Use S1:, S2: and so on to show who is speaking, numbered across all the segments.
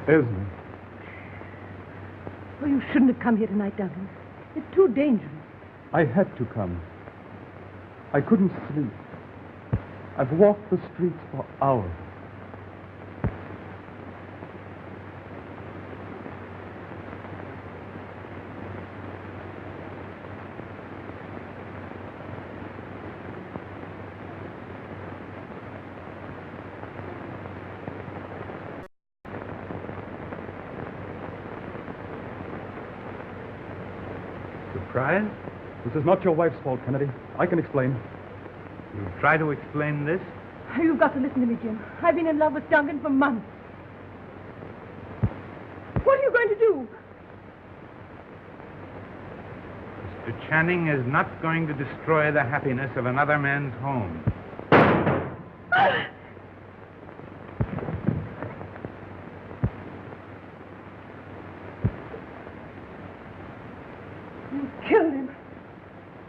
S1: Esme.
S2: Oh, you shouldn't have come here tonight, Duncan. It's too dangerous.
S1: I had to come. I couldn't sleep. I've walked the streets for hours.
S3: Surprised?
S1: This is not your wife's fault, Kennedy. I can explain.
S3: You try to explain this?
S2: You've got to listen to me, Jim. I've been in love with Duncan for months. What are you going to do?
S3: Mr. Channing is not going to destroy the happiness of another man's home.
S2: You killed him.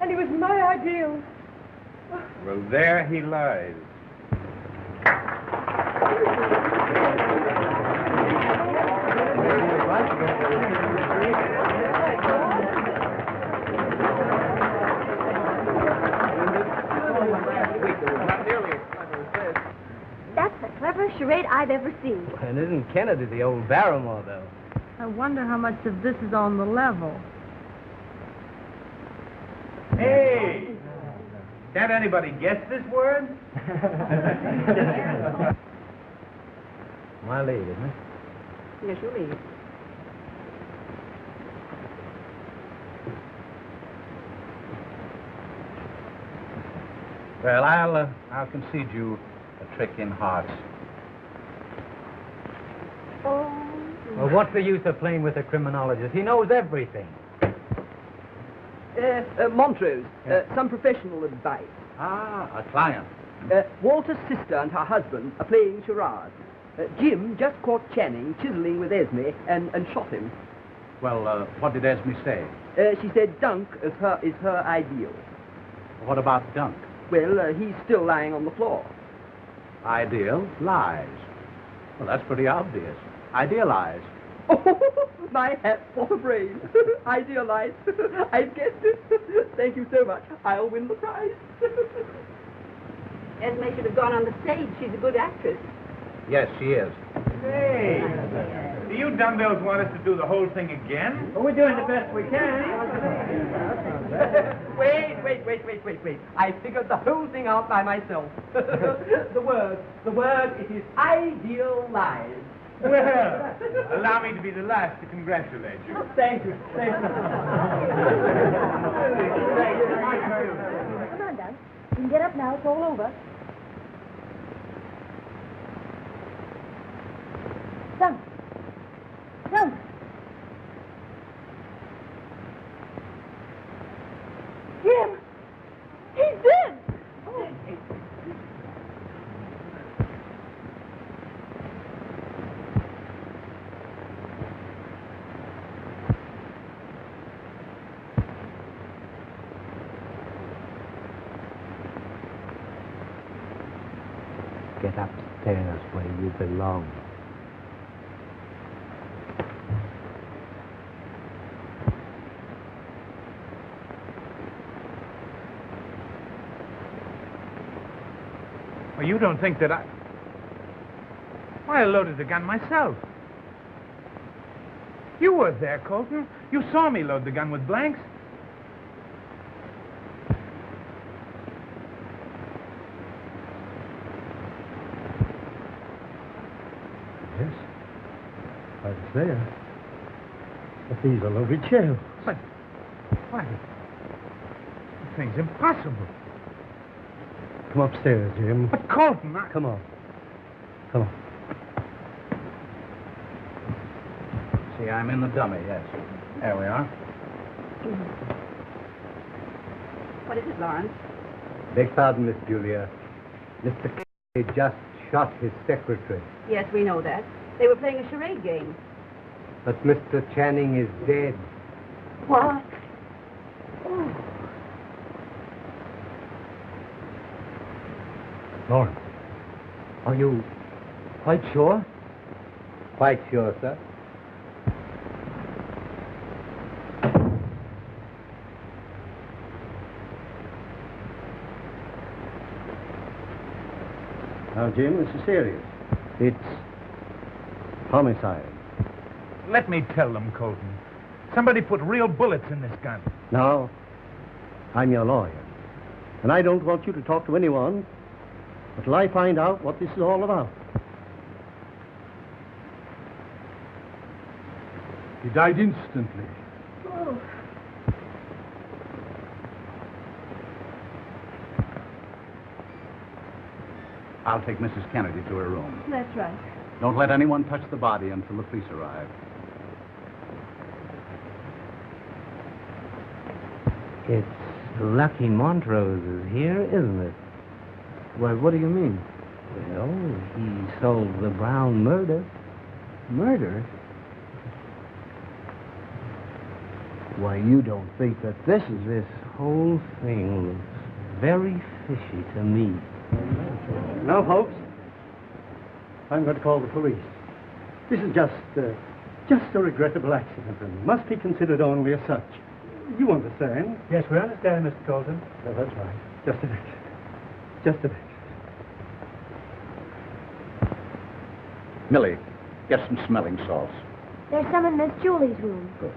S2: And he was my ideal.
S3: Well, there he lies.
S4: That's the cleverest charade I've ever seen.
S5: And isn't Kennedy the old Barrymore, though?
S2: I wonder how much of this is on the level.
S3: Hey! Can't anybody guess this word?
S5: My lead, isn't it?
S4: Yes, you leave.
S5: Well, I'll concede you a trick in hearts.
S4: Oh.
S5: Well, what's the use of playing with a criminologist? He knows everything.
S6: Montrose, some professional advice.
S5: Ah, a client.
S6: Walter's sister and her husband are playing charades. Jim just caught Channing chiseling with Esme and shot him.
S5: Well, what did Esme say?
S6: She said Dunk is her ideal.
S5: What about Dunk?
S6: Well, he's still lying on the floor.
S5: Ideal lies. Well, that's pretty obvious. Idealize.
S6: Oh, my hat, what a brain. Idealized. I've guessed it. Thank you so much. I'll win the prize.
S4: Esme should have gone on the stage. She's a good actress.
S5: Yes, she is.
S3: Hey! Do you dumbbells want us to do the whole thing again?
S6: Well, we're doing the best we can. Wait. I figured the whole thing out by myself. The word, it is idealized.
S3: Well, allow me to be the last to congratulate you.
S6: Thank you.
S2: Come on, Doug. You can get up now. It's all over. Doug. Jim! He's dead! Oh.
S5: Get upstairs where you belong.
S3: Well, you don't think that Why, I loaded the gun myself. You were there, Colton. You saw me load the gun with blanks.
S7: Yes, I was there. But these are loaded shells.
S3: But why? The thing's impossible.
S7: Come upstairs, Jim.
S3: But Colton,
S7: Come on.
S5: See, I'm in the dummy, yes. There we are.
S4: What is it, Lawrence?
S5: Beg pardon, Miss Julia. Mr. K just shot his secretary.
S4: Yes, we know that. They were playing a charade game.
S5: But Mr. Channing is dead.
S4: What?
S7: Lawrence, are you quite sure?
S5: Quite sure, sir.
S7: Now, Jim, this is serious. It's homicide.
S3: Let me tell them, Colton. Somebody put real bullets in this gun.
S7: Now, I'm your lawyer. And I don't want you to talk to anyone until I find out what this is all about.
S1: He died instantly.
S4: Oh.
S8: I'll take Mrs. Kennedy to her room.
S4: That's right.
S8: Don't let anyone touch the body until the police arrive.
S5: It's lucky Montrose is here, isn't it?
S7: Why, what do you mean?
S5: Well, he solved the Brown murder.
S7: Murder? Why, you don't think that this is...
S5: This whole thing looks very fishy to me.
S7: Now, folks, I'm going to call the police. This is just a regrettable accident and must be considered only as such. You understand?
S6: Yes, we understand, Mr. Colton.
S7: Oh, that's right. Just an accident. Just an accident.
S8: Millie, get some smelling salts.
S9: There's some in Miss Julie's room.
S8: Good.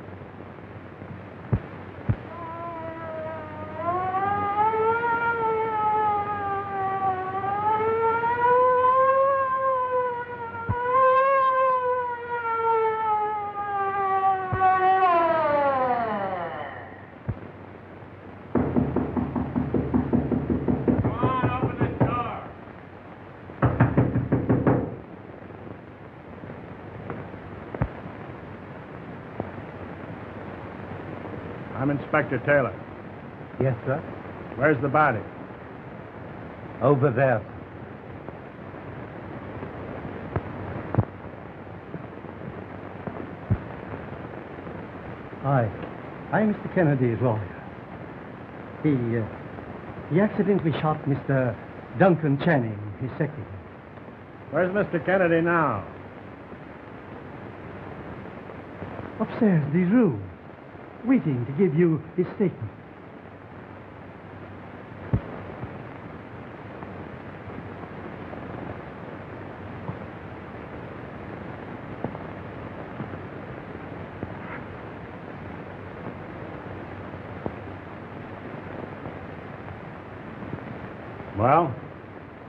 S3: I'm Inspector Taylor.
S5: Yes, sir?
S3: Where's the body?
S5: Over there.
S7: I'm Mr. Kennedy's lawyer. He accidentally shot Mr. Duncan Channing, his secretary.
S3: Where's Mr. Kennedy now?
S7: Upstairs in his room, waiting to give you his statement.
S3: Well,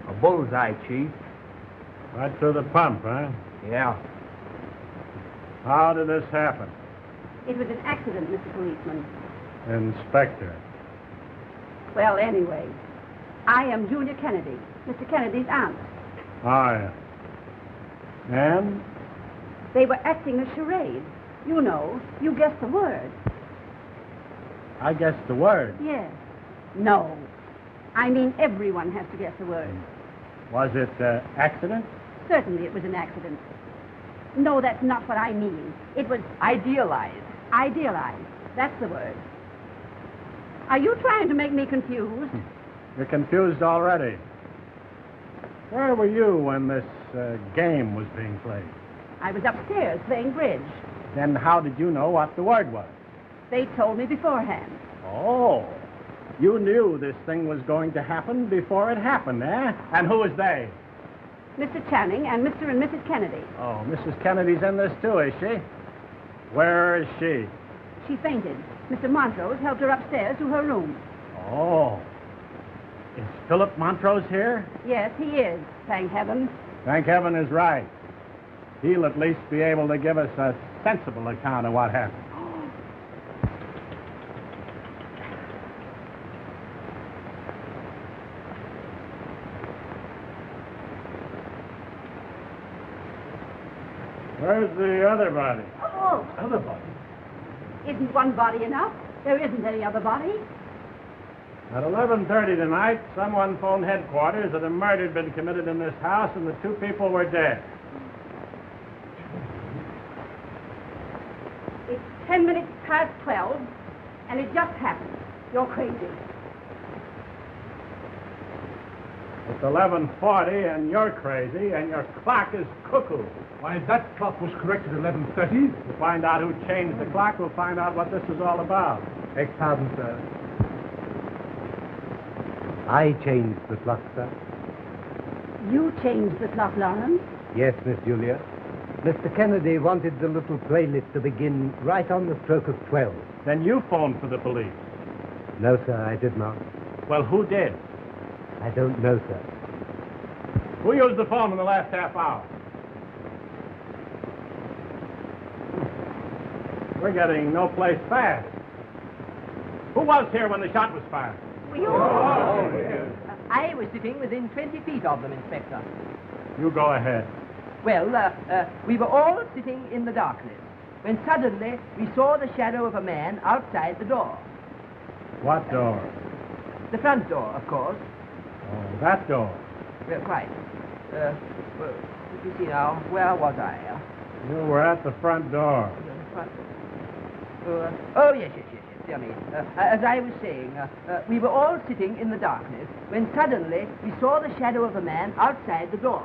S6: A bullseye, Chief.
S3: right through the pump, huh?
S6: Yeah.
S3: How did this happen?
S4: It was an accident, Mr. Policeman.
S3: Inspector.
S4: Well, anyway, I am Julia Kennedy, Mr. Kennedy's aunt.
S3: Oh, yeah. And?
S4: They were acting a charade. You know, you guessed the word.
S3: I guessed the word.
S4: Yes. No. I mean, everyone has to guess the word.
S3: Was it accident?
S4: Certainly it was an accident. No, that's not what I mean. It was
S6: Idealized.
S4: idealized. That's the word. Are you trying to make me confused?
S3: You're confused already. Where were you when this game was being played?
S4: I was upstairs playing bridge.
S3: Then how did you know what the word was?
S4: They told me beforehand.
S3: Oh, you knew this thing was going to happen before it happened, eh? And who was they?
S4: Mr. Channing and Mr. and Mrs. Kennedy.
S3: Oh, Mrs. Kennedy's in this too, is she? Where is she?
S4: She fainted. Mr. Montrose helped her upstairs to her room.
S3: Oh. Is Philip Montrose here?
S4: Yes, he is, thank heaven.
S3: Thank heaven is right. He'll at least be able to give us a sensible account of what happened. Where's the other body?
S4: Oh,
S3: Other body?
S4: isn't one body enough? There isn't any other body.
S3: At 11:30 tonight, someone phoned headquarters that a murder had been committed in this house and the two people were dead.
S4: It's 10 minutes past 12, and it just happened. You're crazy.
S3: It's 11:40, and you're crazy, and your clock is cuckoo.
S10: Why, that clock was correct at 11:30.
S3: To find out who changed the clock, we'll find out what this is all about.
S5: Beg pardon, sir. I changed the clock, sir.
S4: You changed the clock, Lawrence.
S5: Yes, Miss Julia. Mr. Kennedy wanted the little playlist to begin right on the stroke of 12.
S3: Then you phoned for the police.
S5: No, sir, I did not.
S3: Well, who did?
S5: I don't know, sir.
S3: Who used the phone in the last half hour? We're getting no place fast. Who was here when the shot was fired?
S6: I was sitting within 20 feet of them, Inspector.
S3: You go ahead.
S6: Well, we were all sitting in the darkness when suddenly we saw the shadow of a man outside the door.
S3: What door?
S6: The front door, of course.
S3: Oh, that door.
S6: Quite. Well, let me see now. Where was I?
S3: You were at the front door.
S6: Oh, yes. Dear me. As I was saying, we were all sitting in the darkness when suddenly we saw the shadow of a man outside the door.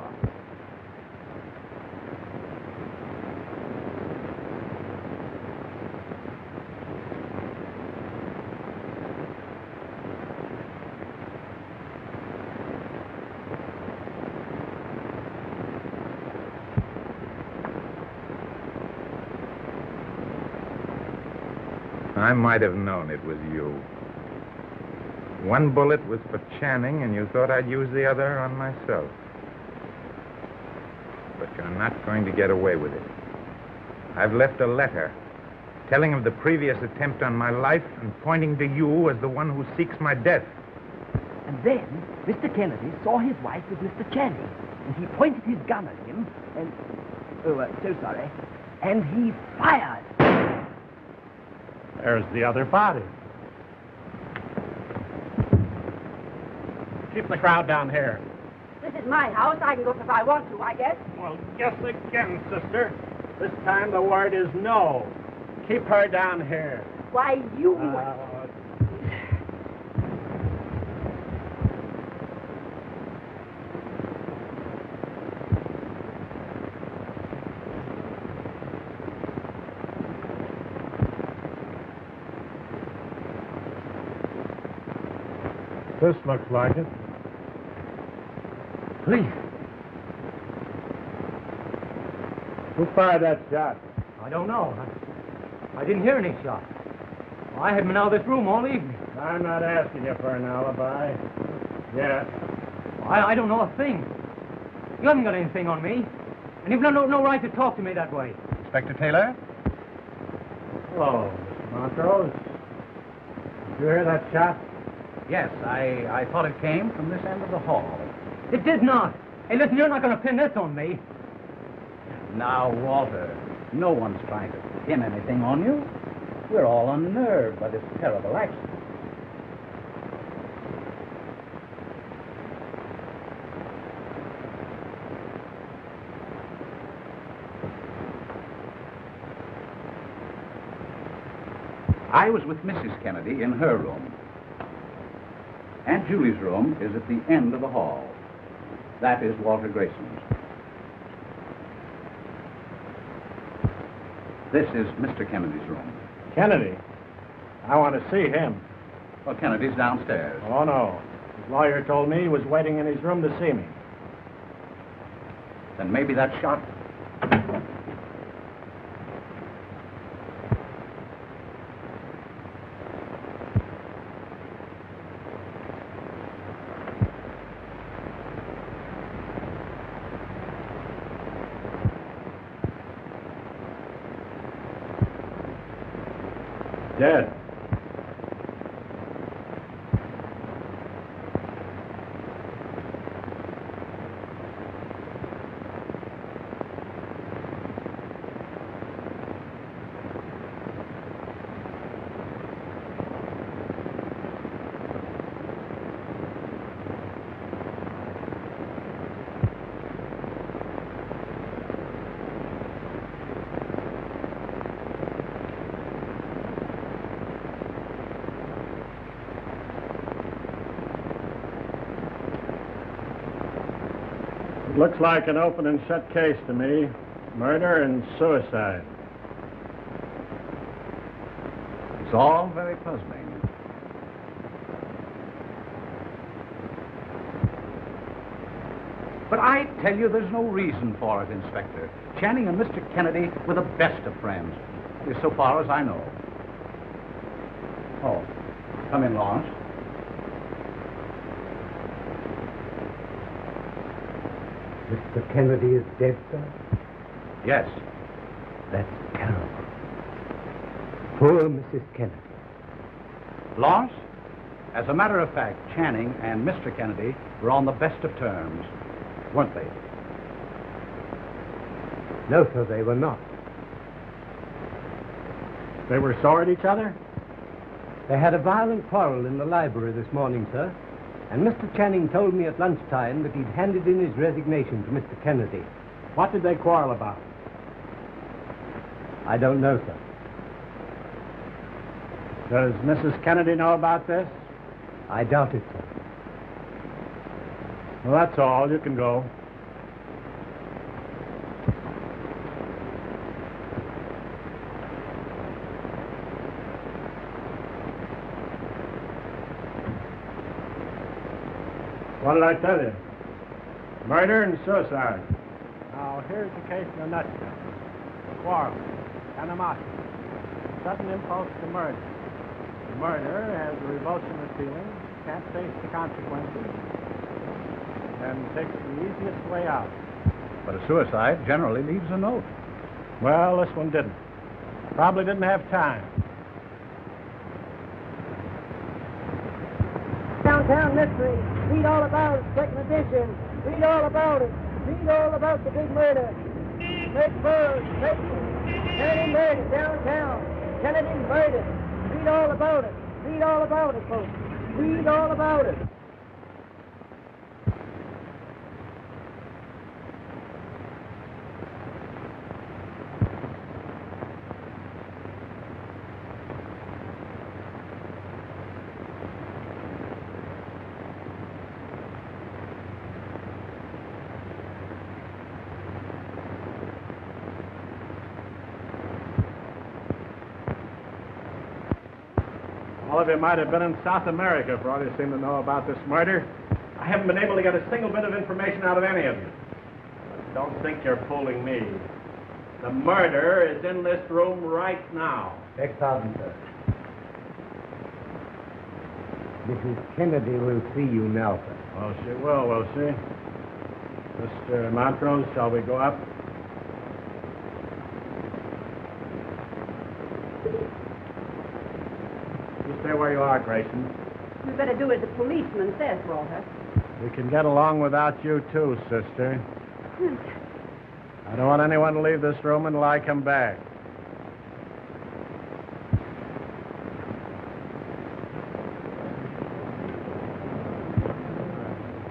S11: I might have known it was you. One bullet was for Channing, and you thought I'd use the other on myself. But you're not going to get away with it. I've left a letter telling of the previous attempt on my life and pointing to you as the one who seeks my death.
S6: And then Mr. Kennedy saw his wife with Mr. Channing, and he pointed his gun at him, and... so sorry. And he fired.
S3: There's the other body. Keep the crowd down here.
S4: This is my house. I can go if I want to, I guess.
S3: Well, guess again, sister. This time the word is no. Keep her down here.
S4: Why, you...
S3: This looks like it.
S5: Please.
S3: Who fired that shot?
S10: I don't know. I didn't hear any shot. I haven't been out of this room all evening.
S3: I'm not asking you for an alibi. Yes.
S10: I don't know a thing. You haven't got anything on me. And you've no right to talk to me that way.
S8: Inspector Taylor?
S3: Hello, Mr. Montrose. Did you hear that shot?
S8: Yes, I thought it came from this end of the hall.
S10: It did not. Hey, listen, you're not going to pin this on me.
S8: Now, Walter, no one's trying to pin anything on you. We're all unnerved by this terrible accident. I was with Mrs. Kennedy in her room. Aunt Julie's room is at the end of the hall. That is Walter Grayson's. This is Mr. Kennedy's room.
S3: Kennedy? I want to see him.
S8: Well, Kennedy's downstairs.
S3: Oh, no. His lawyer told me he was waiting in his room to see me.
S8: Then maybe that shot...
S3: Dead. Looks like an open and shut case to me. Murder and suicide.
S8: It's all very puzzling. But I tell you, there's no reason for it, Inspector. Channing and Mr. Kennedy were the best of friends, so far as I know. Oh, come in, Lawrence.
S5: Mr. Kennedy is dead, sir?
S8: Yes.
S5: That's terrible. Poor Mrs. Kennedy.
S8: Lawrence, as a matter of fact, Channing and Mr. Kennedy were on the best of terms, weren't they?
S5: No, sir, they were not.
S3: They were sore at each other?
S5: They had a violent quarrel in the library this morning, sir. And Mr. Channing told me at lunchtime that he'd handed in his resignation to Mr. Kennedy.
S3: What did they quarrel about?
S5: I don't know, sir.
S3: Does Mrs. Kennedy know about this?
S5: I doubt it, sir.
S3: Well, that's all. You can go. What did I tell you? Murder and suicide. Now, here's the case in a nutshell. Quarrel, animosity, sudden impulse to murder. The murderer has a revulsion of feeling, can't face the consequences, and takes the easiest way out.
S8: But a suicide generally leaves a note.
S3: Well, this one didn't. Probably didn't have time.
S12: Downtown Mystery. Read all about it, second edition. Read all about it. Read all about the big murder. Make Burroughs, Kennedy murdered downtown. Kennedy murdered. Read all about it. Read all about it, folks. Read all about it.
S3: All of you might have been in South America for all you seem to know about this murder. I haven't been able to get a single bit of information out of any of you. But don't think you're fooling me. The murderer is in this room right now.
S5: Beg pardon, sir. Mrs. Kennedy will see you now, sir.
S3: Well, she will she? Mr. Montrose, shall we go up? You stay where you are, Grayson.
S4: You better do as the policeman says, Walter.
S3: We can get along without you, too, sister. I don't want anyone to leave this room until I come back.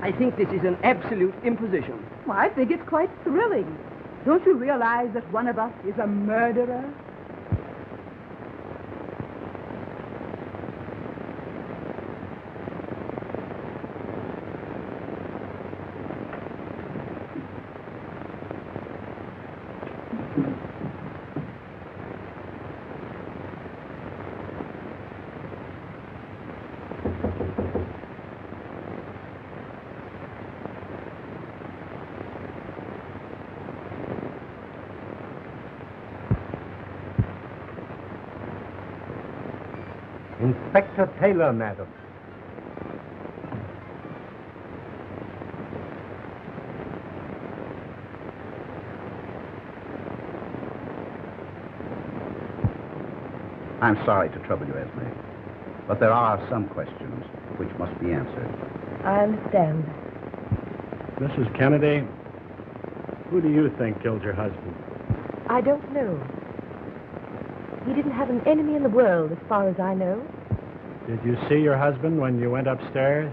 S6: I think this is an absolute imposition.
S2: Well, I think it's quite thrilling. Don't you realize that one of us is a murderer?
S5: Inspector Taylor, madam.
S8: I'm sorry to trouble you, Esme, but there are some questions which must be answered.
S9: I understand.
S3: Mrs. Kennedy, who do you think killed your husband?
S9: I don't know. He didn't have an enemy in the world, as far as I know.
S3: Did you see your husband when you went upstairs?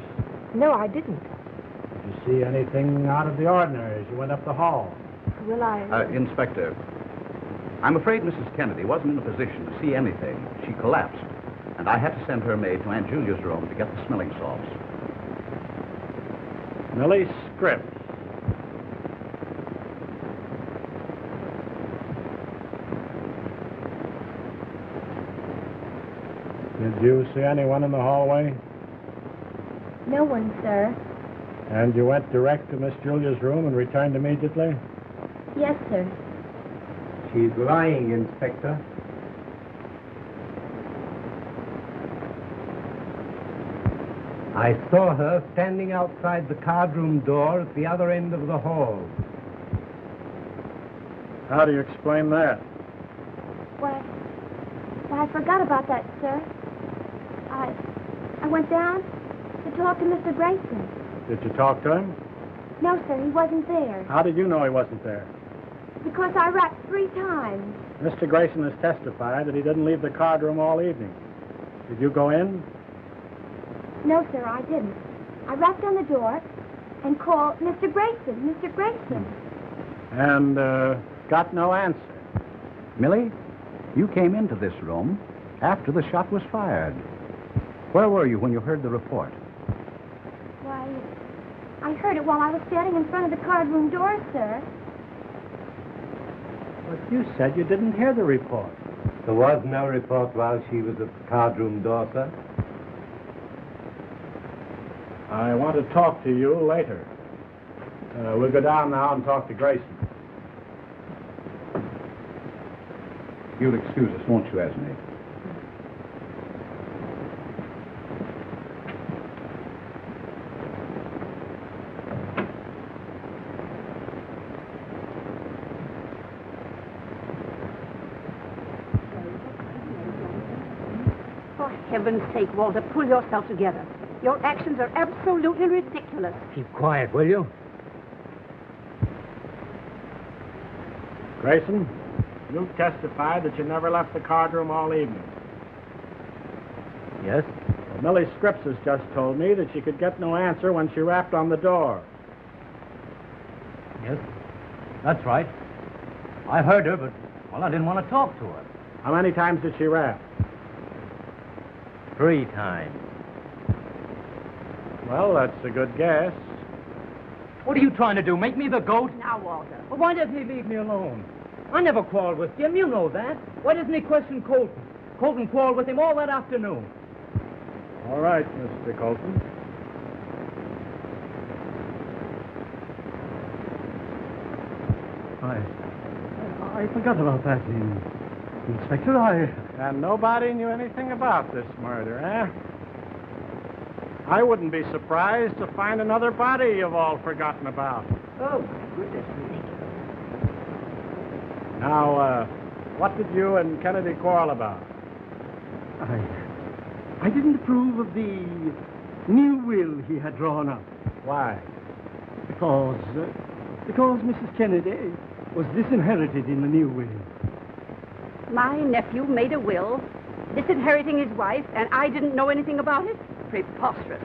S9: No, I didn't.
S3: Did you see anything out of the ordinary as you went up the hall?
S9: Well,
S8: Inspector, I'm afraid Mrs. Kennedy wasn't in a position to see anything. She collapsed, and I had to send her maid to Aunt Julia's room to get the smelling salts.
S3: Millie Scripps. Did you see anyone in the hallway?
S9: No one, sir.
S3: And you went direct to Miss Julia's room and returned immediately?
S9: Yes, sir.
S5: She's lying, Inspector. I saw her standing outside the card-room door at the other end of the hall.
S3: How do you explain that?
S9: Why, I forgot about that, sir. I went down to talk to Mr. Grayson.
S3: Did you talk to him?
S9: No, sir, he wasn't there.
S3: How did you know he wasn't there?
S9: Because I rapped 3 times.
S3: Mr. Grayson has testified that he didn't leave the card room all evening. Did you go in?
S9: No, sir, I didn't. I rapped on the door and called Mr. Grayson, Mr. Grayson.
S3: And got no answer.
S8: Millie, you came into this room after the shot was fired. Where were you when you heard the report?
S9: Why, I heard it while I was standing in front of the card room door, sir.
S7: But you said you didn't hear the report.
S5: There was no report while she was at the card-room door, sir.
S3: I want to talk to you later. We'll go down now and talk to Grayson.
S8: You'll excuse us, won't you, Esme?
S4: For heaven's sake, Walter, pull yourself together. Your actions are absolutely ridiculous.
S5: Keep quiet, will you?
S3: Grayson, you testified that you never left the card room all evening.
S5: Yes?
S3: Well, Millie Scripps has just told me that she could get no answer when she rapped on the door.
S10: Yes, that's right. I heard her, but, well, I didn't want to talk to her.
S3: How many times did she rap?
S10: 3 times.
S3: Well, that's a good guess.
S10: What are you trying to do, make me the goat?
S4: Now, Walter.
S10: Well, why doesn't he leave me alone? I never quarreled with Jim, you know that. Why doesn't he question Colton? Colton quarreled with him all that afternoon.
S3: All right, Mr. Colton.
S7: I forgot about that, Inspector.
S3: And nobody knew anything about this murder, eh? I wouldn't be surprised to find another body you've all forgotten about.
S6: Oh, my goodness me.
S3: Now, what did you and Kennedy quarrel about?
S7: I didn't approve of the new will he had drawn up.
S3: Why?
S7: Because Mrs. Kennedy was disinherited in the new will.
S4: My nephew made a will, disinheriting his wife, and I didn't know anything about it? Preposterous.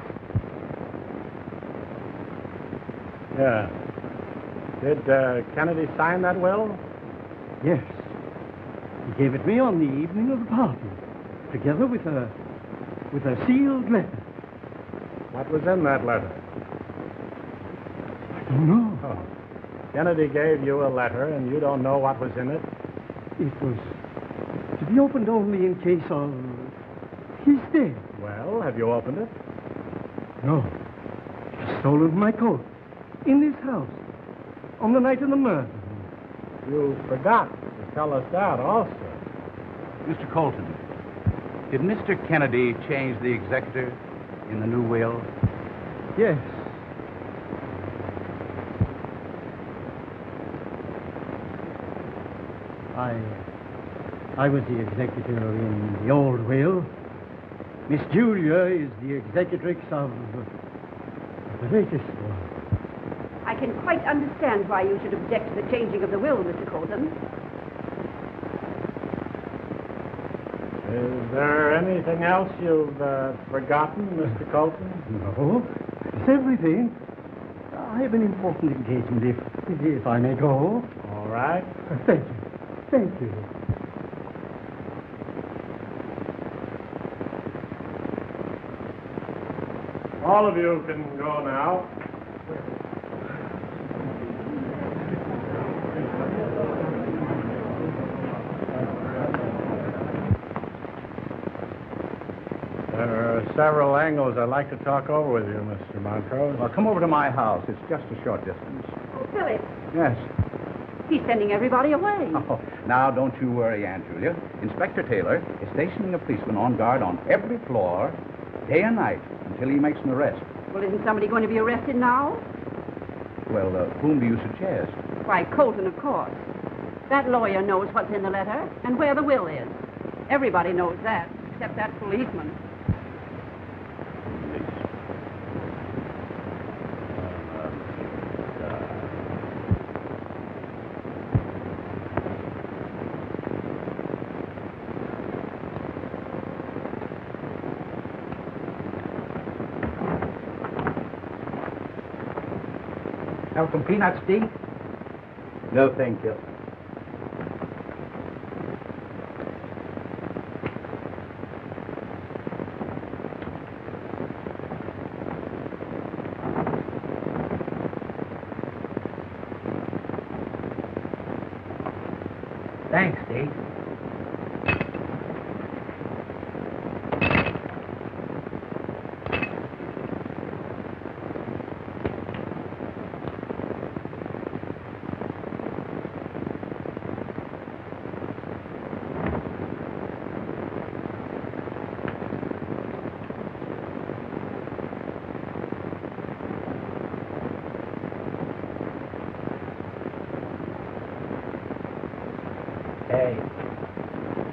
S3: Yeah. Did Kennedy sign that will?
S7: Yes. He gave it me on the evening of the party, together with a sealed letter.
S3: What was in that letter?
S7: I don't know.
S3: Oh. Kennedy gave you a letter, and you don't know what was in it?
S7: It was to be opened only in case of his death.
S3: Well, have you opened it?
S7: No. He stolen my coat in this house on the night of the murder.
S3: You forgot to tell us that also.
S8: Mr. Colton, did Mr. Kennedy change the executor in the new will?
S7: Yes. I was the executor in the old will. Miss Julia is the executrix of the latest one.
S4: I can quite understand why you should object to the changing of the will, Mr. Colton.
S3: Is there anything else you've forgotten, Mr. Colton?
S7: No, it's everything. I have an important engagement, if I may go.
S3: All right.
S7: Thank you. Thank you.
S3: All of you can go now. There are several angles I'd like to talk over with you, Mr. Montrose.
S8: Well, come over to my house. It's just a short distance.
S4: Oh, Philip,
S3: Yes.
S4: he's sending everybody away.
S8: Oh, now, don't you worry, Aunt Julia. Inspector Taylor is stationing a policeman on guard on every floor, day and night, until he makes an arrest.
S4: Well, isn't somebody going to be arrested now?
S8: Well, whom do you suggest?
S4: Why, Colton, of course. That lawyer knows what's in the letter and where the will is. Everybody knows that, except that policeman.
S10: Have some peanuts, Dee?
S5: No, thank you.
S10: Thanks, Dee. Hey,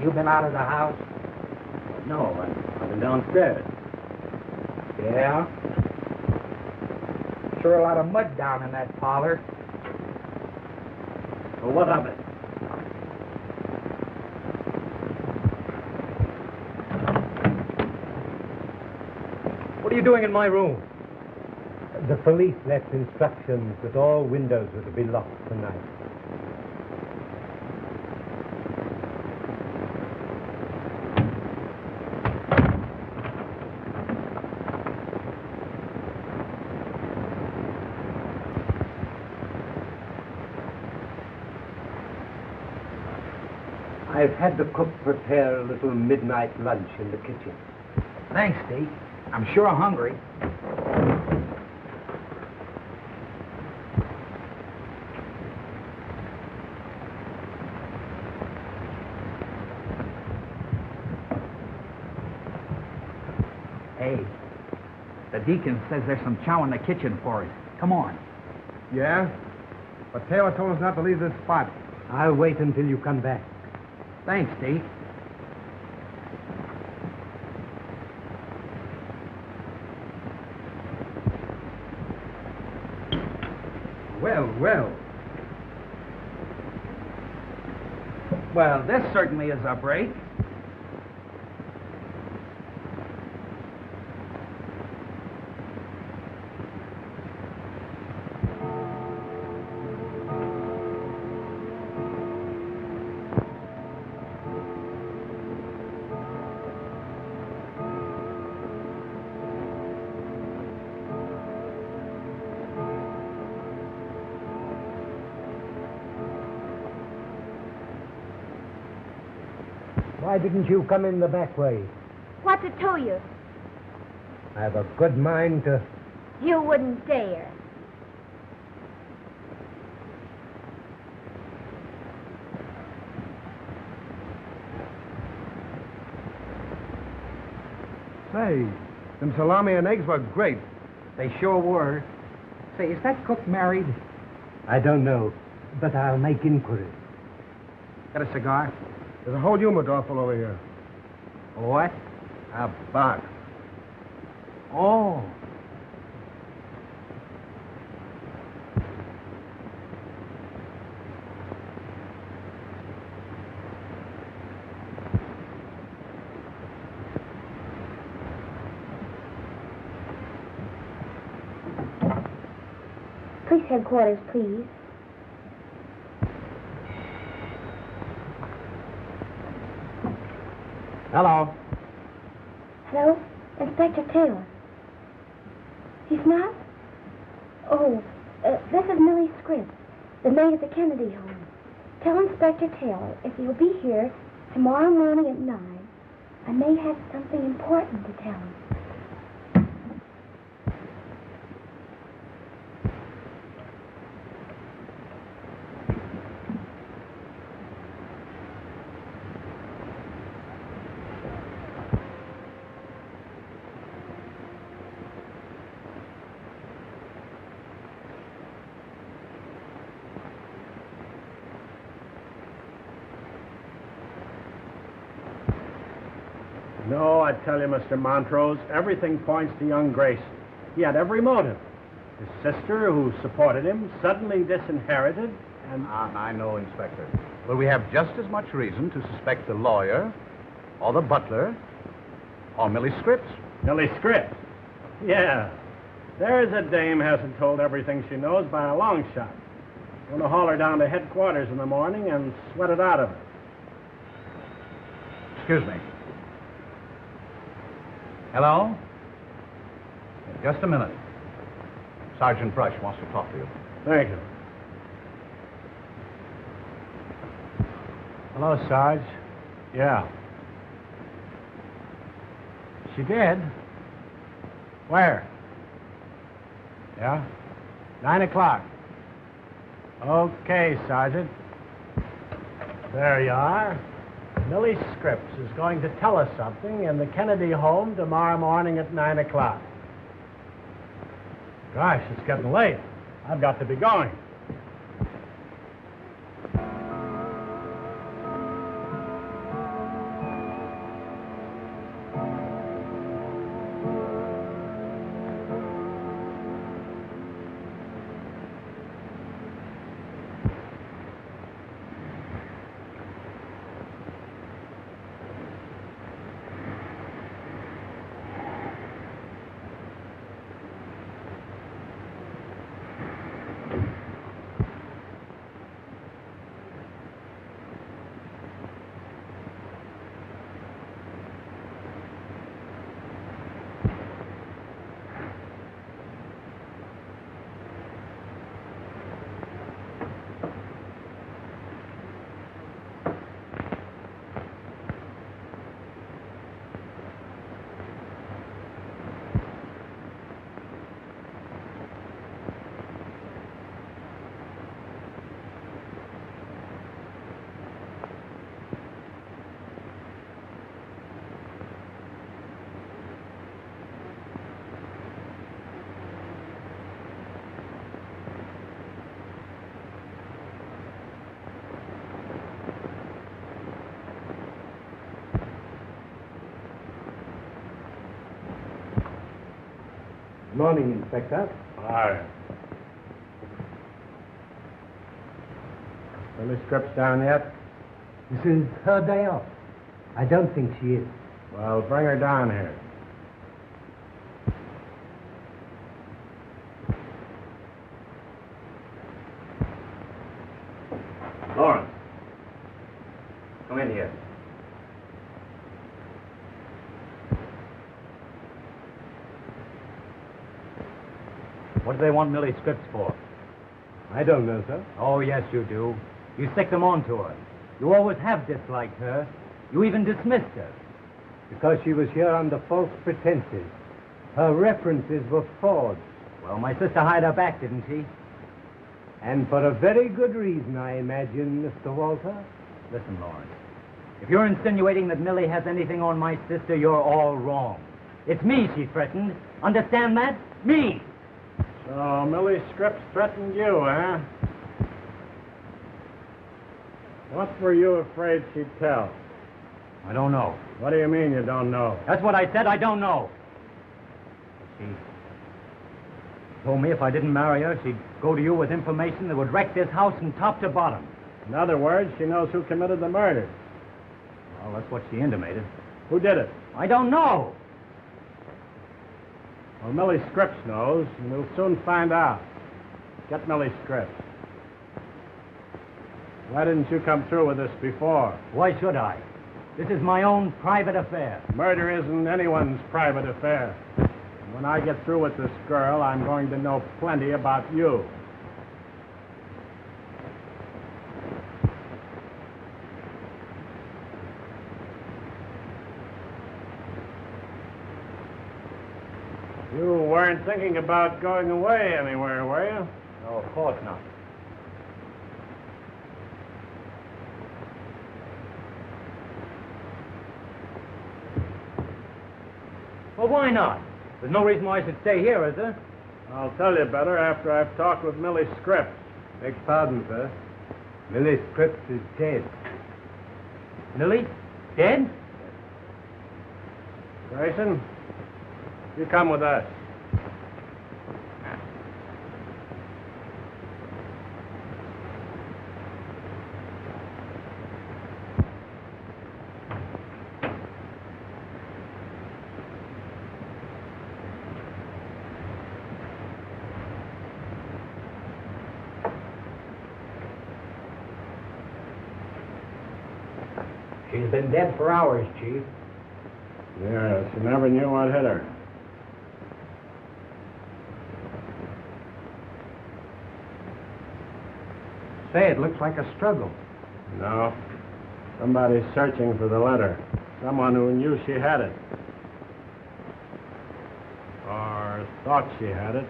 S10: you been out of the house?
S3: No, I've been downstairs.
S10: Yeah? Sure a lot of mud down in that parlor.
S3: Well, what of it?
S10: What are you doing in my room?
S5: The police left instructions that all windows were to be locked tonight. I've had the cook prepare a little midnight lunch in the kitchen.
S10: Thanks, Dee. I'm sure hungry. Hey, the deacon says there's some chow in the kitchen for us. Come on.
S3: Yeah? But Taylor told us not to leave this spot.
S5: I'll wait until you come back.
S10: Thanks, Dee.
S3: Well, well.
S10: Well, this certainly is a break.
S5: Why didn't you come in the back way?
S9: What's it to you?
S5: I have a good mind to...
S9: You wouldn't dare.
S3: Say, them salami and eggs were great.
S10: They sure were. Say, is that cook married?
S5: I don't know, but I'll make inquiries.
S10: Got a cigar?
S3: There's a whole humidor full over here.
S10: What?
S3: A box.
S10: Oh.
S9: Police headquarters, please.
S10: Hello.
S9: Hello? Inspector Taylor. He's not? Oh, this is Millie Scripps, the maid at the Kennedy home. Tell Inspector Taylor if he'll be here tomorrow morning at 9, I may have something important to tell him.
S3: I tell you, Mr. Montrose, everything points to young Grayson. He had every motive. His sister, who supported him, suddenly disinherited, and...
S8: I know, Inspector. But we have just as much reason to suspect the lawyer, or the butler, or Millie Scripps.
S3: Millie Scripps? Yeah. There's a dame hasn't told everything she knows by a long shot. I'm going to haul her down to headquarters in the morning and sweat it out of her.
S8: Excuse me. Hello? Just a minute. Sergeant Brush wants to talk to you.
S3: Thank you. Hello, Sarge. Yeah. She did? Where? Yeah? 9 o'clock. Okay, Sergeant. There you are. Millie Scripps is going to tell us something in the Kennedy home tomorrow morning at 9 o'clock. Gosh, it's getting late. I've got to be going.
S5: Morning, Inspector.
S3: Hi. Millie Scripps down yet?
S5: This is her day off. I don't think she is.
S3: Well, bring her down here.
S8: Lawrence. Come in here.
S10: What do they want Millie Scripps for?
S5: I don't know, sir.
S10: Oh, yes, you do. You stick them on to her. You always have disliked her. You even dismissed her.
S5: Because she was here under false pretenses. Her references were forged.
S10: Well, my sister hired her back, didn't she?
S5: And for a very good reason, I imagine, Mr. Walter.
S10: Listen, Lawrence. If you're insinuating that Millie has anything on my sister, you're all wrong. It's me she threatened. Understand that? Me!
S3: So Millie Scripps threatened you, huh? What were you afraid she'd tell?
S10: I don't know.
S3: What do you mean you don't know?
S10: That's what I said. I don't know. She told me if I didn't marry her, she'd go to you with information that would wreck this house from top to bottom.
S3: In other words, she knows who committed the murder.
S10: Well, that's what she intimated.
S3: Who did it?
S10: I don't know.
S3: Well, Millie Scripps knows, and we'll soon find out. Get Millie Scripps. Why didn't you come through with this before?
S10: Why should I? This is my own private affair.
S3: Murder isn't anyone's private affair. And when I get through with this girl, I'm going to know plenty about you. You weren't thinking about going away anywhere, were you?
S10: No, of course not. Well, why not? There's no reason why I should stay here, is there?
S3: I'll tell you better after I've talked with Millie Scripps.
S5: Beg pardon, sir. Millie Scripps is dead.
S10: Millie? Dead?
S3: Grayson, you come with us.
S5: She's been dead for hours, Chief.
S3: Yes, you never knew what hit her.
S5: Say, it looks like a struggle.
S3: No. Somebody's searching for the letter. Someone who knew she had it. Or thought she had it.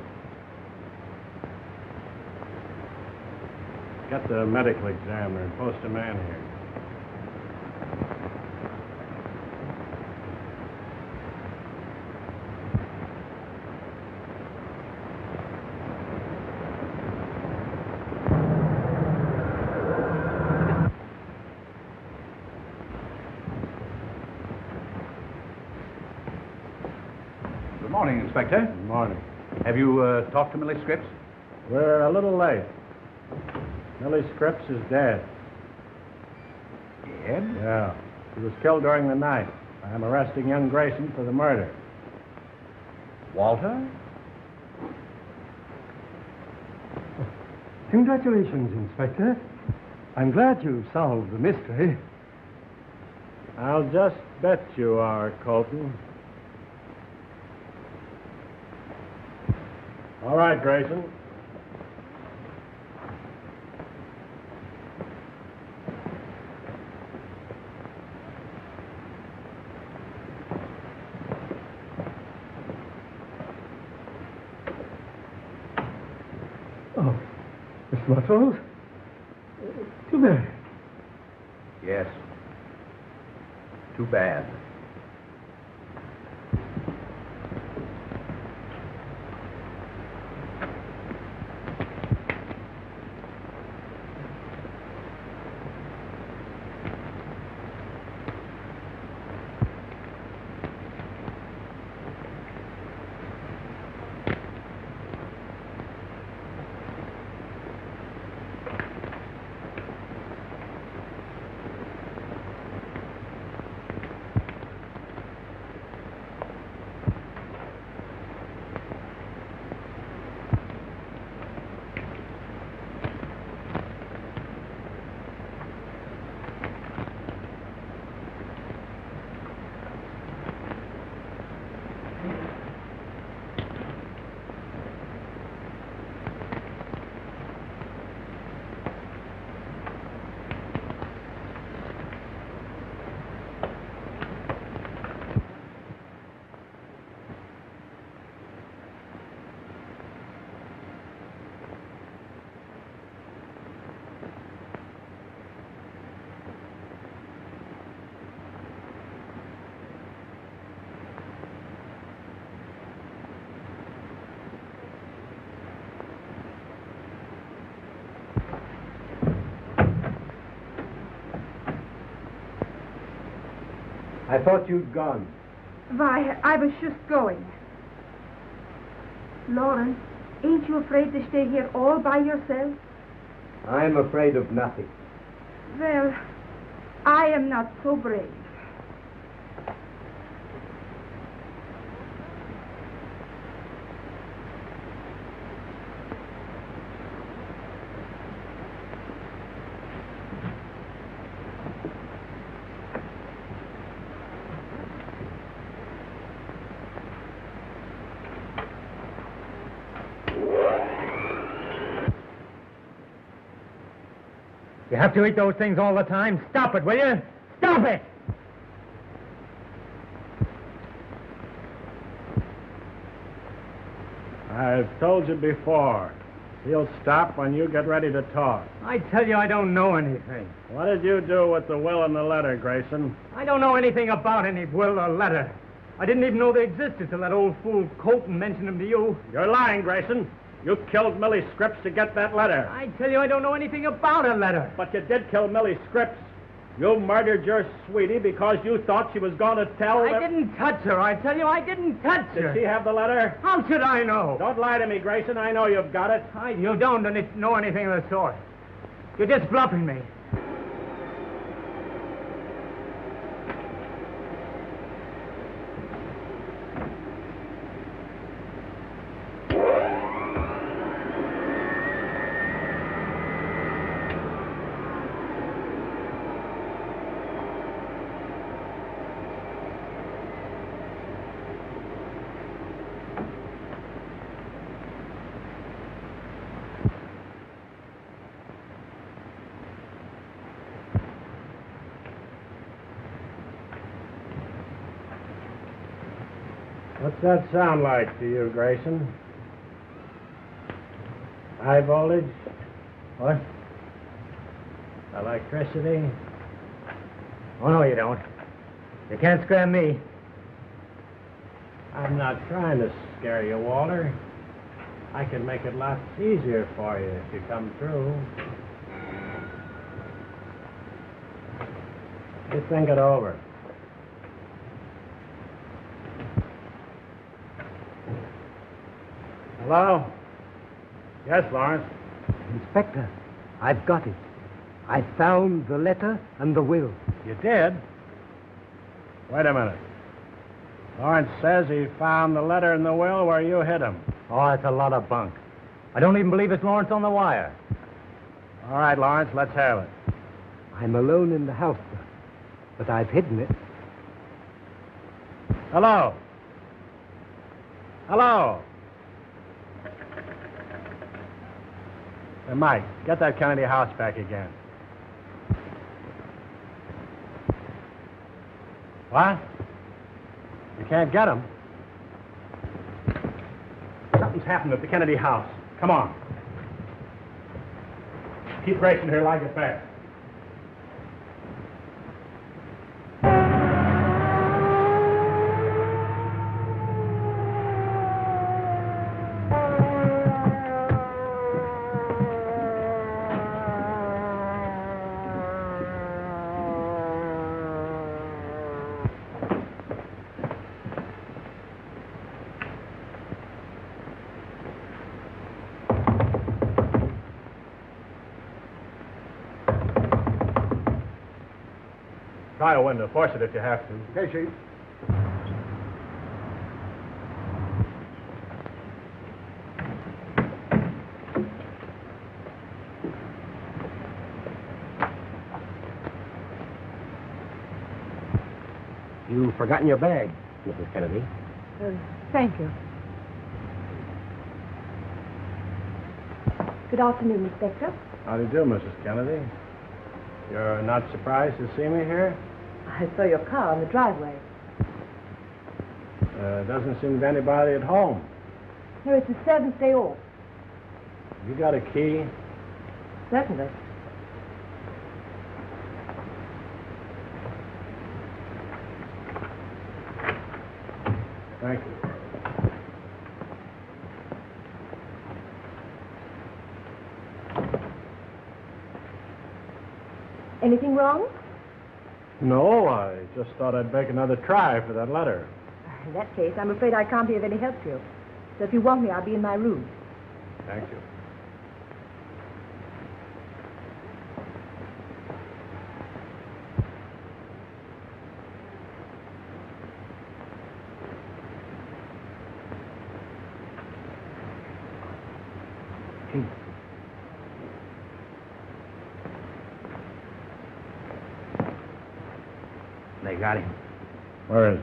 S3: Get the medical examiner and post a man here.
S8: Good morning, Inspector.
S3: Good morning.
S8: Have you talked to Millie Scripps?
S3: We're a little late. Millie Scripps is dead.
S8: Dead?
S3: Yeah. She was killed during the night. I'm arresting young Grayson for the murder.
S8: Walter?
S7: Congratulations, Inspector. I'm glad you solved the mystery.
S3: I'll just bet you are, Colton. All right, Grayson.
S7: Oh, Miss Montrose? Too bad.
S8: Yes. Too bad.
S5: I thought you'd gone.
S2: Why, I was just going. Lawrence, ain't you afraid to stay here all by yourself?
S5: I'm afraid of nothing.
S2: Well, I am not so brave.
S10: You have to eat those things all the time. Stop it, will you? Stop it!
S3: I've told you before. He'll stop when you get ready to talk.
S10: I tell you, I don't know anything.
S3: What did you do with the will and the letter, Grayson?
S10: I don't know anything about any will or letter. I didn't even know they existed till that old fool Colton mentioned them to you.
S3: You're lying, Grayson. You killed Millie Scripps to get that letter.
S10: I tell you, I don't know anything about a letter.
S3: But you did kill Millie Scripps. You murdered your sweetie because you thought she was going to tell
S10: I didn't touch her. I tell you, I didn't touch her.
S3: Did she have the letter?
S10: How should I know?
S3: Don't lie to me, Grayson. I know you've got it.
S10: You don't know anything of the sort. You're just bluffing me.
S3: What's that sound like to you, Grayson? High voltage? What? Electricity?
S10: Oh, no, you don't. You can't scare me.
S3: I'm not trying to scare you, Walter. I can make it lots easier for you if you come through. Just think it over. Hello? Yes, Lawrence.
S5: Inspector, I've got it. I found the letter and the will.
S3: You did? Wait a minute. Lawrence says he found the letter and the will where you hid him.
S10: Oh, that's a lot of bunk. I don't even believe it's Lawrence on the wire.
S3: All right, Lawrence, let's have it.
S5: I'm alone in the house, sir, but I've hidden it.
S3: Hello? Hello? Hey, Mike, get that Kennedy house back again. What? You can't get him? Something's happened at the Kennedy house. Come on. Keep Grayson here till I get back. Try a window. Force it if you have to. Okay, Chief.
S6: You've forgotten your bag, Mrs. Kennedy.
S2: Thank you. Good afternoon, Inspector.
S3: How do you do, Mrs. Kennedy? You're not surprised to see me here?
S2: I saw your car on the driveway.
S3: Doesn't seem to be anybody at home.
S2: No, it's the servant's day off.
S3: You got a key?
S2: Certainly.
S3: Thank you.
S2: Anything wrong?
S3: No, I just thought I'd make another try for that letter.
S2: In that case, I'm afraid I can't be of any help to you. So if you want me, I'll be in my room.
S3: Thank you.
S10: They got him.
S3: Where is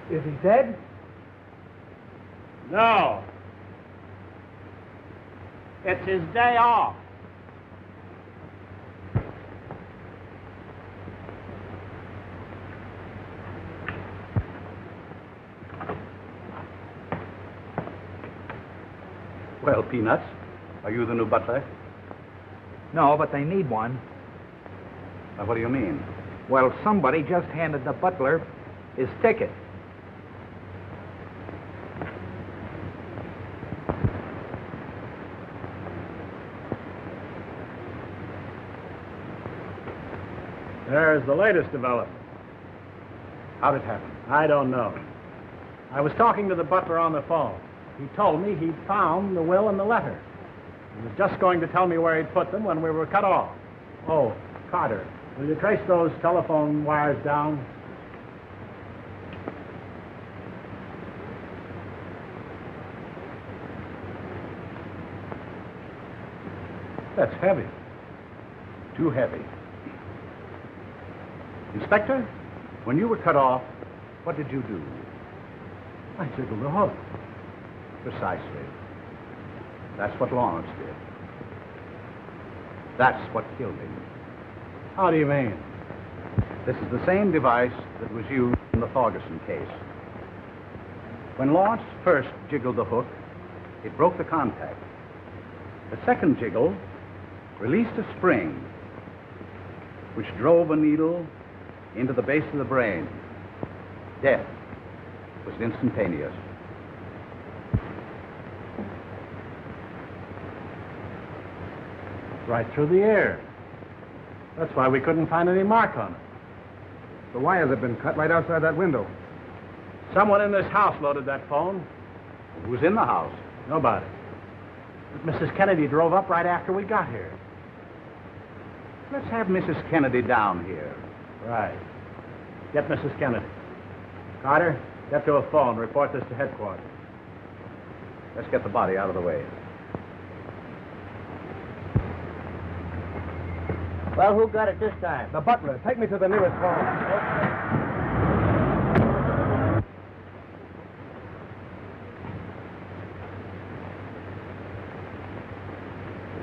S3: he?
S5: Is he dead?
S3: No. It's his day off.
S8: Well, Peanuts, are you the new butler?
S13: No, but they need one.
S8: What do you mean?
S13: Well, somebody just handed the butler his ticket.
S3: There's the latest development.
S8: How'd it happen?
S3: I don't know. I was talking to the butler on the phone. He told me he'd found the will and the letter. He was just going to tell me where he'd put them when we were cut off. Oh, Carter, will you trace those telephone wires down?
S8: That's heavy. Too heavy. Inspector, when you were cut off, what did you do?
S3: I jiggled the hook.
S8: Precisely. That's what Lawrence did. That's what killed him.
S3: How do you mean?
S8: This is the same device that was used in the Thorgerson case. When Lawrence first jiggled the hook, it broke the contact. The second jiggle released a spring, which drove a needle into the base of the brain. Death was instantaneous.
S3: Right through the ear. That's why we couldn't find any mark on it.
S14: The wires have been cut right outside that window.
S3: Someone in this house loaded that phone.
S8: Who's in the house?
S3: Nobody. But Mrs. Kennedy drove up right after we got here.
S8: Let's have Mrs. Kennedy down here.
S3: Right. Get Mrs. Kennedy. Carter, get to a phone. Report this to headquarters.
S8: Let's get the body out of the way.
S12: Well, who got it this time?
S14: The butler. Take me to the nearest phone.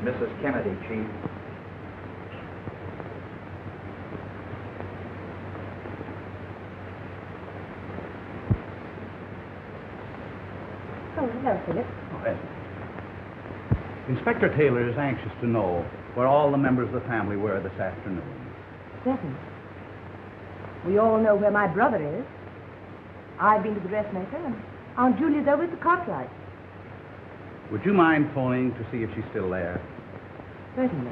S13: Mrs. Kennedy, Chief.
S9: Oh, hello, Philip.
S8: Well, Inspector Taylor is anxious to know where all the members of the family were this afternoon.
S2: Certainly. We all know where my brother is. I've been to the dressmaker, and Aunt Julia's over at the Cartwright.
S8: Would you mind phoning to see if she's still there?
S2: Certainly.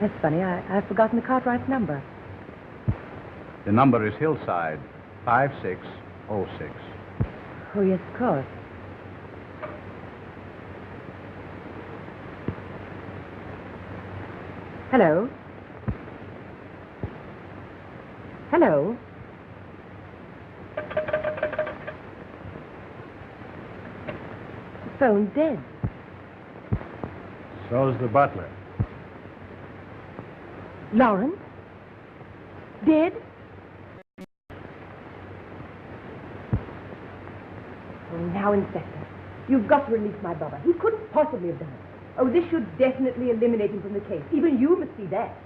S2: That's funny. I've forgotten the Cartwright's number.
S8: The number is Hillside 5606.
S2: Oh, yes, of course. Hello? Hello? The phone's dead.
S3: So's the butler.
S2: Lawrence? Dead? Oh, now, Inspector, you've got to release my brother. He couldn't possibly have done it. Oh, this should definitely eliminate him from the case. Even you must see that.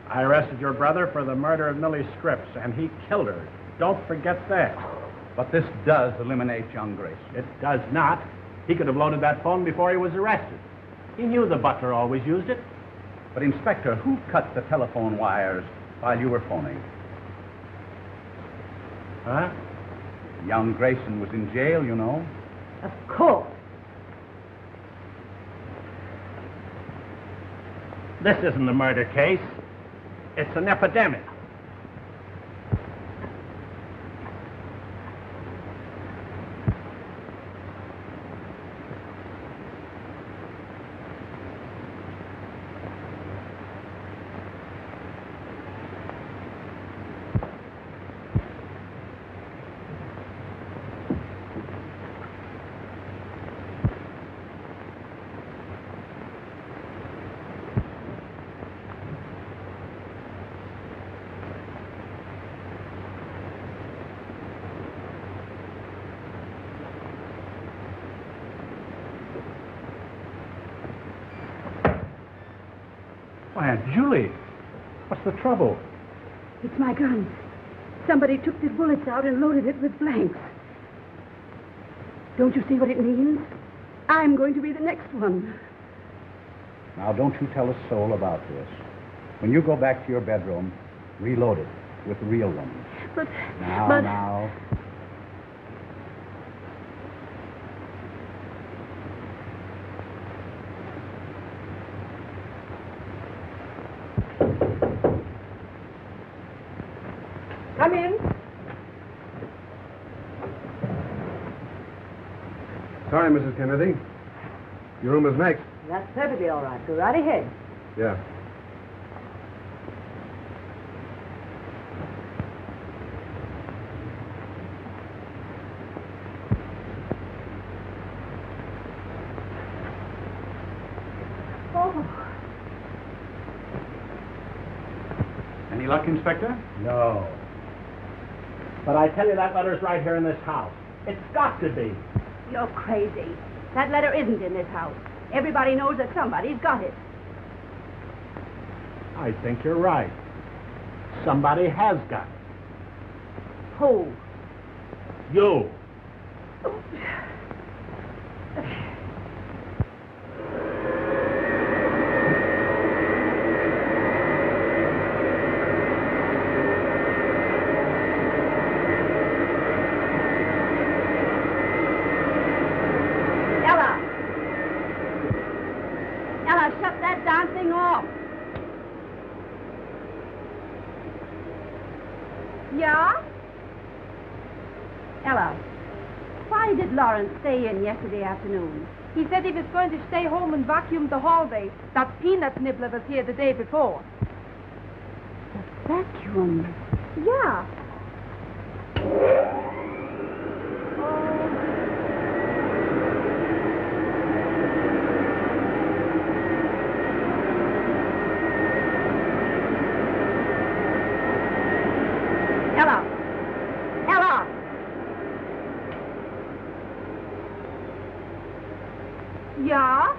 S3: I arrested your brother for the murder of Millie Scripps, and he killed her. Don't forget that.
S8: But this does eliminate young Grayson.
S3: It does not. He could have loaded that phone before he was arrested. He knew the butler always used it.
S8: But, Inspector, who cut the telephone wires while you were phoning?
S3: Huh?
S8: Young Grayson was in jail, you know.
S2: Of course.
S3: This isn't a murder case. It's an epidemic. Why, Aunt Julie, what's the trouble?
S4: It's my gun. Somebody took the bullets out and loaded it with blanks. Don't you see what it means? I'm going to be the next one.
S8: Now, don't you tell a soul about this. When you go back to your bedroom, reload it with the real ones.
S4: But...
S8: Now.
S2: Come in.
S14: Sorry, Mrs. Kennedy. Your room is next.
S2: That's perfectly all right. Go right ahead.
S14: Yeah.
S2: Oh.
S3: Any luck, Inspector?
S10: No. But I tell you, that letter's right here in this house. It's got to be.
S4: You're crazy. That letter isn't in this house. Everybody knows that somebody's got it.
S10: I think you're right. Somebody has got it.
S4: Who?
S10: You.
S4: Ella, shut that darn thing off. Yeah? Ella, why did Lawrence stay in yesterday afternoon?
S2: He said he was going to stay home and vacuum the hallway. That peanut nibbler was here the day before.
S4: Vacuum?
S2: Yeah.
S4: Ella! Yeah?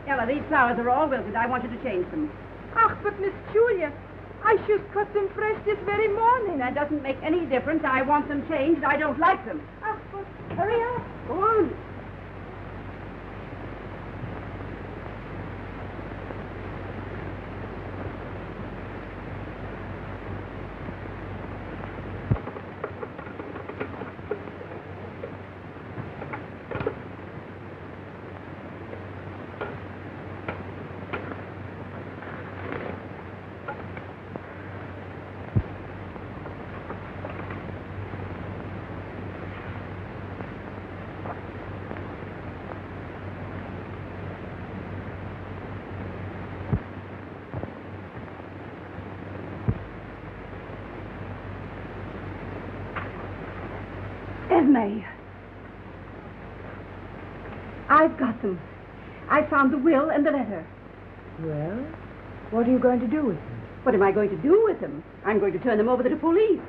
S4: Ella, these flowers are all wilted. I want you to change them.
S2: Ach, but Miss Julia, I just cut them fresh this very morning.
S4: That doesn't make any difference. I want them changed. I don't like them.
S2: Ach, but hurry up.
S4: Go on. Esme. I've got them. I found the will and the letter.
S2: Well, what are you going to do with them?
S4: What am I going to do with them? I'm going to turn them over to the police.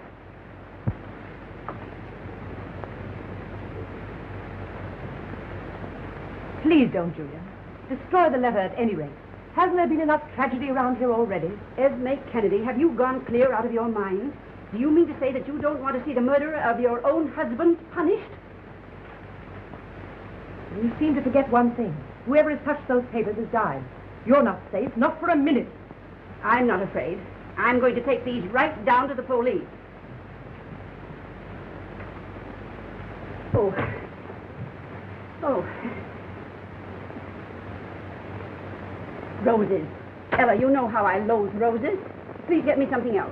S2: Please don't, Julia. Destroy the letter at any rate. Hasn't there been enough tragedy around here already?
S4: Esme Kennedy, have you gone clear out of your mind? Do you mean to say that you don't want to see the murderer of your own husband punished?
S2: You seem to forget one thing. Whoever has touched those papers has died. You're not safe, not for a minute.
S4: I'm not afraid. I'm going to take these right down to the police. Oh. Roses. Ella, you know how I loathe roses. Please get me something else.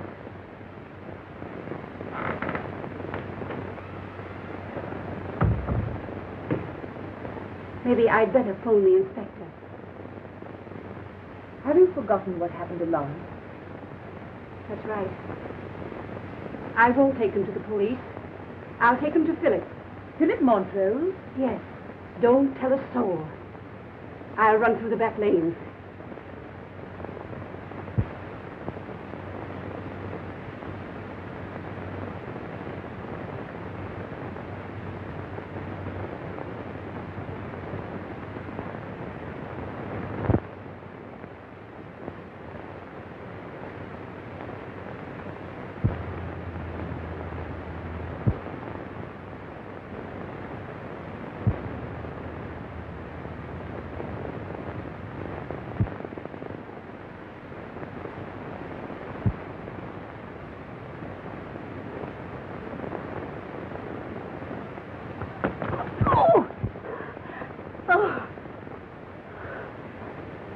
S4: Maybe I'd better phone the inspector.
S2: Have you forgotten what happened to Lawrence?
S4: That's right. I won't take him to the police. I'll take him to Philip.
S2: Philip Montrose?
S4: Yes. Don't tell a soul. I'll run through the back lanes.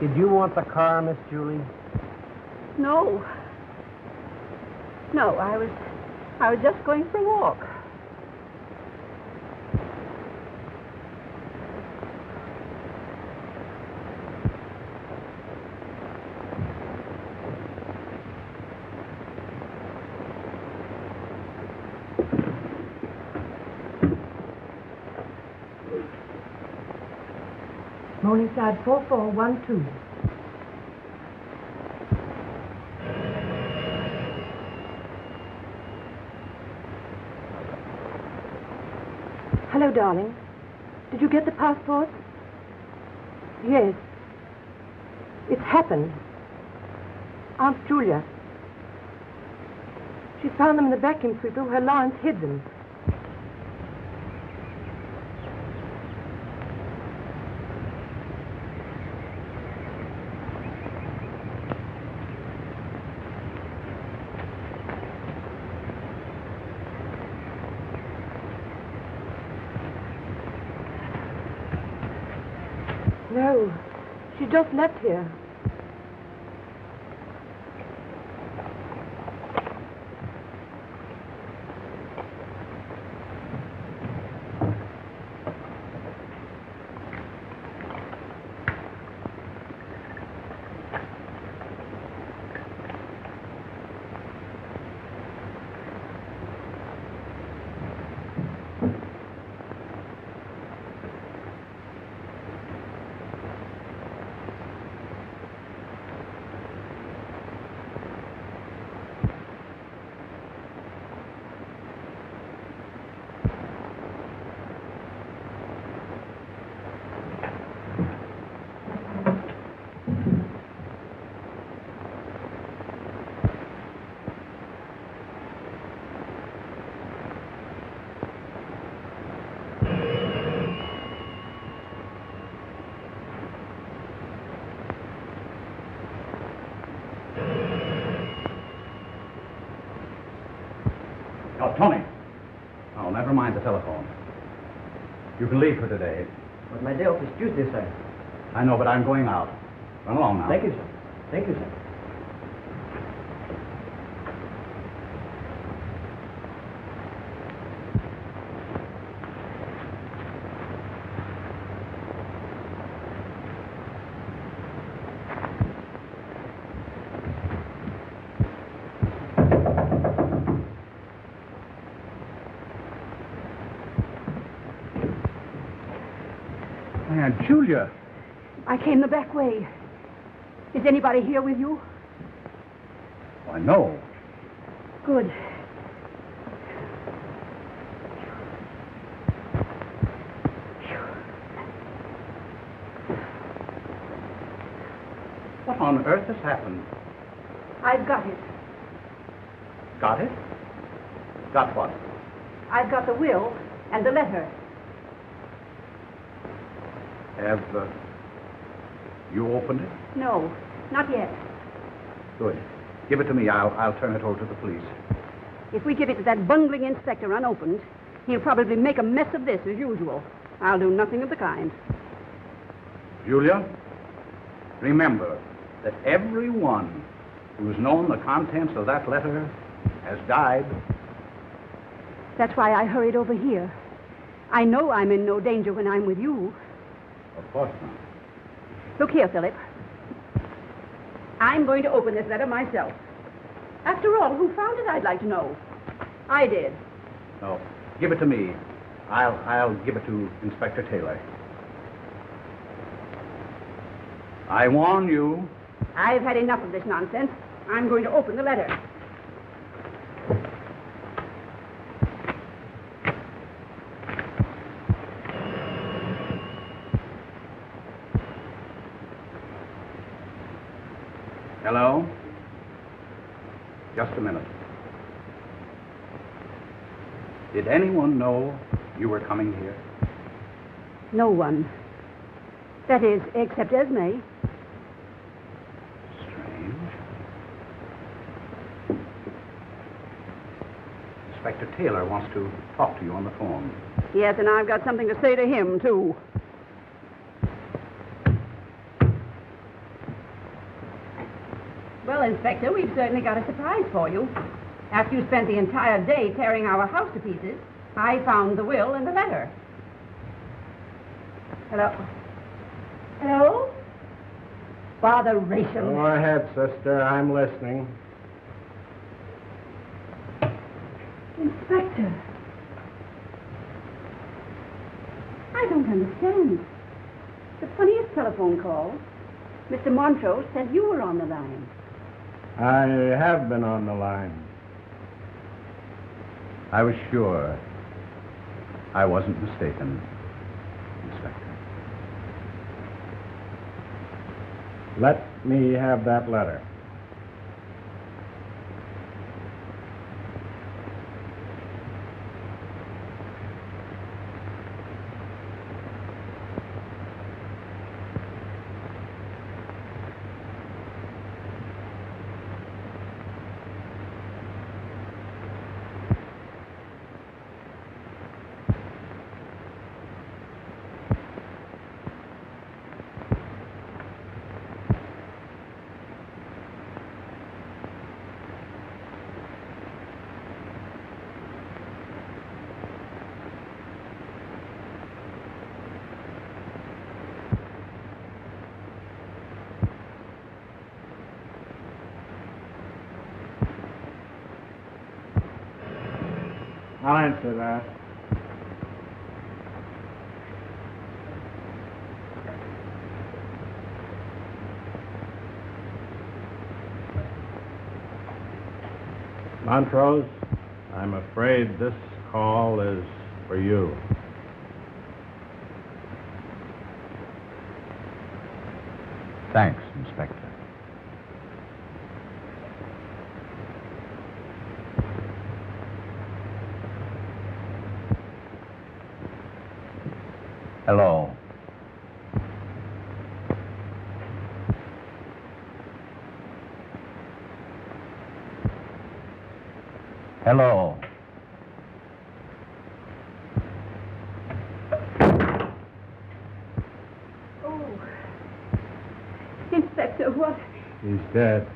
S5: Did you want the car, Miss Julie?
S4: No. No, I was just going for a walk.
S2: Morningside 4412. Hello, darling. Did you get the passport? Yes. It's happened. Aunt Julia. She found them in the vacuum sweeper where Lawrence hid them. No, she just left here.
S8: Oh, Tony. Oh, never mind the telephone. You can leave for today.
S6: But my day off is Tuesday, sir.
S8: I know, but I'm going out. Run along now.
S6: Thank you, sir. Thank you, sir.
S8: Aunt Julia.
S4: I came the back way. Is anybody here with you?
S8: Why, no.
S4: Good.
S8: What on earth has happened?
S4: I've got it.
S8: Got it? Got what?
S4: I've got the will and the letter.
S8: Have you opened it?
S4: No, not yet.
S8: Good. Give it to me. I'll turn it over to the police.
S4: If we give it to that bungling inspector unopened, he'll probably make a mess of this as usual. I'll do nothing of the kind.
S8: Julia, remember that everyone who's known the contents of that letter has died.
S4: That's why I hurried over here. I know I'm in no danger when I'm with you.
S8: Of course not.
S4: Look here, Philip. I'm going to open this letter myself. After all, who found it, I'd like to know. I did.
S8: No, give it to me. I'll give it to Inspector Taylor. I warn you.
S4: I've had enough of this nonsense. I'm going to open the letter.
S8: Hello? Just a minute. Did anyone know you were coming here?
S4: No one. That is, except Esme.
S8: Strange. Inspector Taylor wants to talk to you on the phone.
S4: Yes, and I've got something to say to him, too. Well, Inspector, we've certainly got a surprise for you. After you spent the entire day tearing our house to pieces, I found the will and the letter. Hello? Hello? Botheration.
S3: Go ahead, sister. I'm listening.
S4: Inspector. I don't understand. The funniest telephone call. Mr. Montrose said you were on the line.
S3: I have been on the line.
S8: I was sure I wasn't mistaken, Inspector.
S3: Let me have that letter. I'll answer that. Montrose, I'm afraid this call is for you.
S8: Thanks, Inspector. Hello. Hello.
S4: Oh. Inspector, what?
S3: He's dead.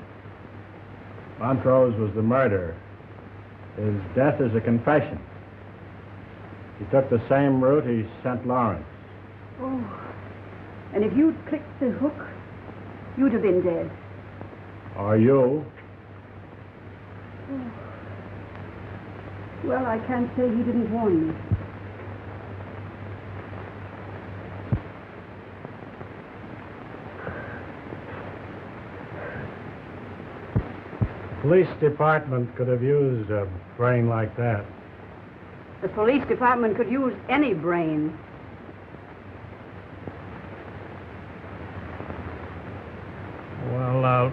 S3: Montrose was the murderer. His death is a confession. He took the same route he sent Lawrence.
S4: Oh. And if you'd clicked the hook, you'd have been dead.
S3: Or you.
S4: Oh. Well, I can't say he didn't warn me.
S3: Police department could have used a brain like that.
S4: The police department could use any brain.
S3: Well,